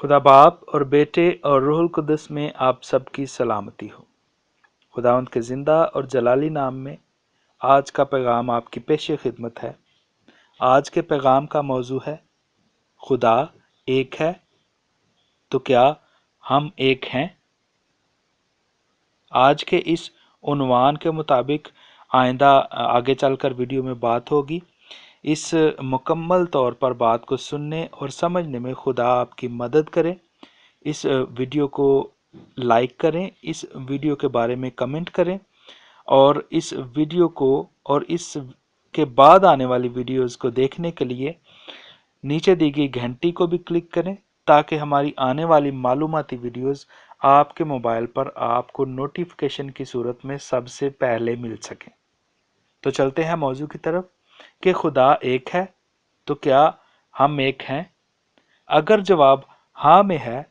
खुदा बाप और बेटे और रूहुल कुद्दस में आप सबकी सलामती हो। खुदावंद के ज़िंदा और जलाली नाम में आज का पैगाम आपकी पेश खिदमत है। आज के पैगाम का मौजू है खुदा एक है तो क्या हम एक हैं। आज के इस उन्वान के मुताबिक आइंदा आगे चलकर वीडियो में बात होगी। इस मुकम्मल तौर पर बात को सुनने और समझने में खुदा आपकी मदद करे। इस वीडियो को लाइक करें, इस वीडियो के बारे में कमेंट करें और इस वीडियो को और इस के बाद आने वाली वीडियोस को देखने के लिए नीचे दी गई घंटी को भी क्लिक करें ताकि हमारी आने वाली मालूमाती वीडियोस आपके मोबाइल पर आपको नोटिफिकेशन की सूरत में सबसे पहले मिल सकें। तो चलते हैं मौजू की तरफ कि खुदा एक है तो क्या हम एक हैं। अगर जवाब हाँ में है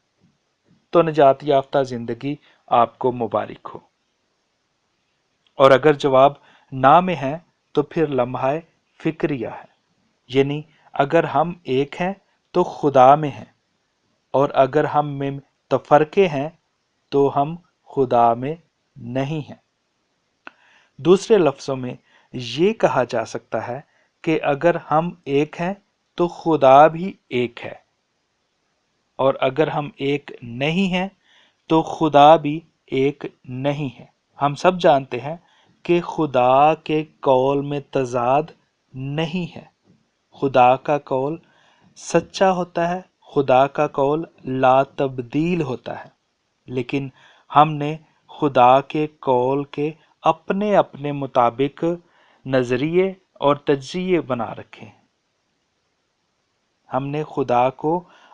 तो निजात याफ्ता जिंदगी आपको मुबारक हो, और अगर जवाब ना में है तो फिर लम्हा फिक्रिया है। यानी अगर हम एक हैं तो खुदा में हैं, और अगर हम में तफरके हैं तो हम खुदा में नहीं हैं। दूसरे लफ्ज़ों में ये कहा जा सकता है कि अगर हम एक हैं तो खुदा भी एक है, और अगर हम एक नहीं हैं तो खुदा भी एक नहीं है। हम सब जानते हैं कि खुदा के कौल में तजाद नहीं है। खुदा का कौल सच्चा होता है, खुदा का कौल ला तब्दील होता है, लेकिन हमने खुदा के कौल के अपने अपने मुताबिक नज़रिए और तज्जिए बना रखे हैं। हमने खुदा को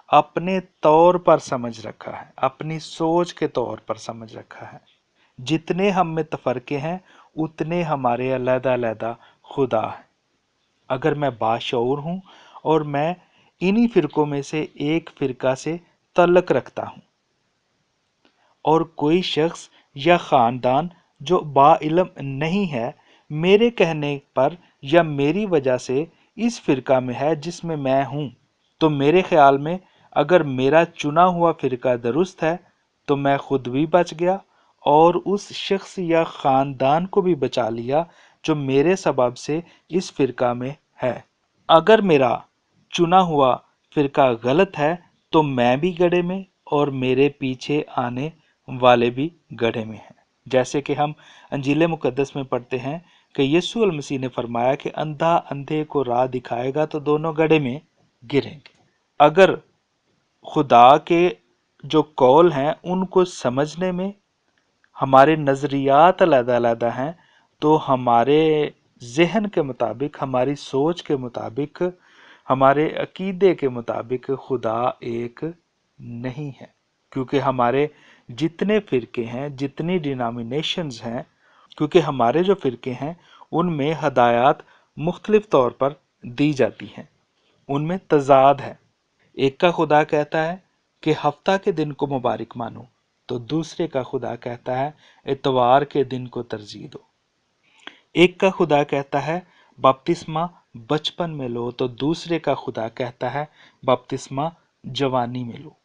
अपने तौर पर समझ रखा है, अपनी सोच के तौर पर समझ रखा है। जितने हम में तफरके हैं उतने हमारे अलग-अलग खुदा हैं। अगर मैं बाशऊर हूँ और मैं इन्हीं फिरकों में से एक फिरका से तल्लक रखता हूँ, और कोई शख्स या ख़ानदान जो बाइल्म नहीं है मेरे कहने पर या मेरी वजह से इस फिरका में है जिसमें मैं हूँ, तो मेरे ख्याल में अगर मेरा चुना हुआ फिरका दुरुस्त है तो मैं खुद भी बच गया और उस शख्स या ख़ानदान को भी बचा लिया जो मेरे सबब से इस फिरका में है। अगर मेरा चुना हुआ फिरका गलत है तो मैं भी गड्ढे में और मेरे पीछे आने वाले भी गड्ढे में हैं। जैसे कि हम अंजील मुकद्दस में पढ़ते हैं कि यीशु अल मसीह ने फरमाया कि अंधा अंधे को राह दिखाएगा तो दोनों गड्ढे में गिरेंगे। अगर खुदा के जो कौल हैं उनको समझने में हमारे नज़रियात अलग-अलग हैं, तो हमारे ज़हन के मुताबिक, हमारी सोच के मुताबिक, हमारे अकीदे के मुताबिक खुदा एक नहीं है। क्योंकि हमारे जितने फ़िरके हैं, जितनी डिनोमिनेशंस हैं, क्योंकि हमारे जो फ़िरके हैं उनमें हदायत मुख्तलिफ तौर पर दी जाती हैं, उनमें तज़ाद है। एक का खुदा कहता है कि हफ्ता के दिन को मुबारक मानो, तो दूसरे का खुदा कहता है इतवार के दिन को तरजीह दो। एक का खुदा कहता है बपतिस्मा बचपन में लो, तो दूसरे का खुदा कहता है बपतिस्मा जवानी में लो।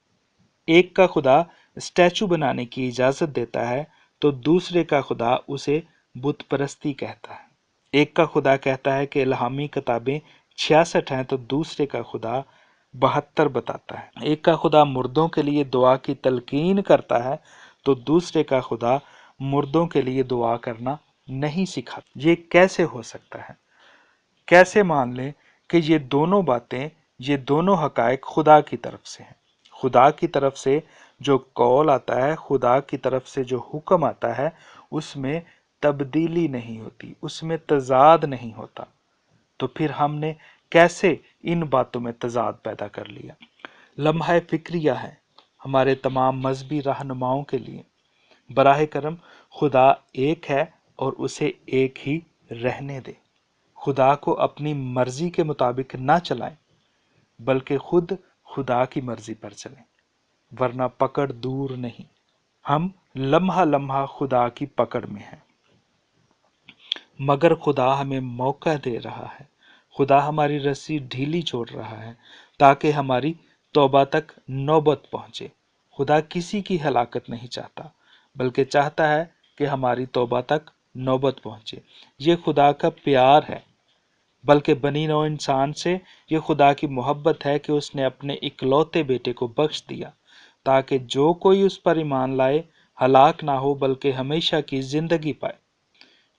एक का खुदा स्टैचू बनाने की इजाज़त देता है तो दूसरे का खुदा उसे बुत परस्ती कहता है। एक का खुदा कहता है कि इल्हामी किताबें 66 हैं तो दूसरे का खुदा 72 बताता है। एक का खुदा मुर्दों के लिए दुआ की तलकीन करता है तो दूसरे का खुदा मुर्दों के लिए दुआ करना नहीं सिखाता। ये कैसे हो सकता है? कैसे मान लें कि ये दोनों बातें, ये दोनों हकायक खुदा की तरफ से हैं। खुदा की तरफ से जो कौल आता है, खुदा की तरफ से जो हुक्म आता है, उसमें तब्दीली नहीं होती, उसमें तजाद नहीं होता। तो फिर हमने कैसे इन बातों में तजाद पैदा कर लिया? लम्हा फिक्रिया है हमारे तमाम मजहबी रहनुमाओं के लिए। बराह करम खुदा एक है और उसे एक ही रहने दे। खुदा को अपनी मर्जी के मुताबिक ना चलाएं, बल्कि खुद खुदा की मर्जी पर चलें, वरना पकड़ दूर नहीं। हम लम्हा लम्हा खुदा की पकड़ में हैं, मगर खुदा हमें मौका दे रहा है। खुदा हमारी रस्सी ढीली छोड़ रहा है ताकि हमारी توبہ تک نوبت پہنچے۔ خدا کسی کی ہلاکت نہیں چاہتا، بلکہ چاہتا ہے کہ ہماری توبہ تک نوبت پہنچے۔ یہ خدا کا پیار ہے، بلکہ بنی نوع انسان سے یہ خدا کی محبت ہے کہ اس نے اپنے اکلوتے بیٹے کو بخش دیا، تاکہ جو کوئی اس پر ایمان لائے ہلاک نہ ہو بلکہ ہمیشہ کی زندگی پائے۔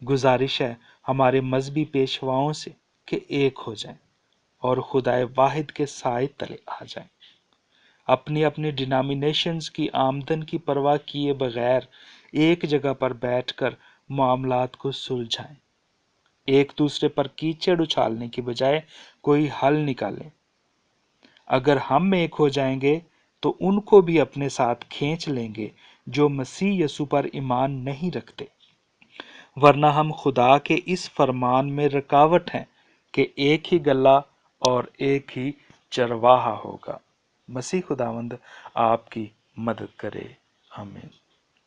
گزارش ہے ہمارے مذہبی پیشواؤں سے کہ ایک ہو جائیں اور خدائے واحد کے سائے تلے آ جائیں۔ اپنی اپنی ڈینامینیشنز کی آمدن کی پرواہ کیے بغیر ایک جگہ پر بیٹھ کر معاملات کو سلجھائیں۔ ایک دوسرے پر کیچڑ اچھالنے کی بجائے کوئی حل نکالیں۔ اگر ہم ایک ہو جائیں گے تو ان کو بھی اپنے ساتھ کھینچ لیں گے جو مسیح یسوع پر ایمان نہیں رکھتے، ورنہ ہم خدا کے اس فرمان میں رکاوٹ ہیں کہ ایک ہی گلہ اور ایک ہی چرواہا ہوگا۔ مسیح خداوند آپ کی مدد کرے، آمین۔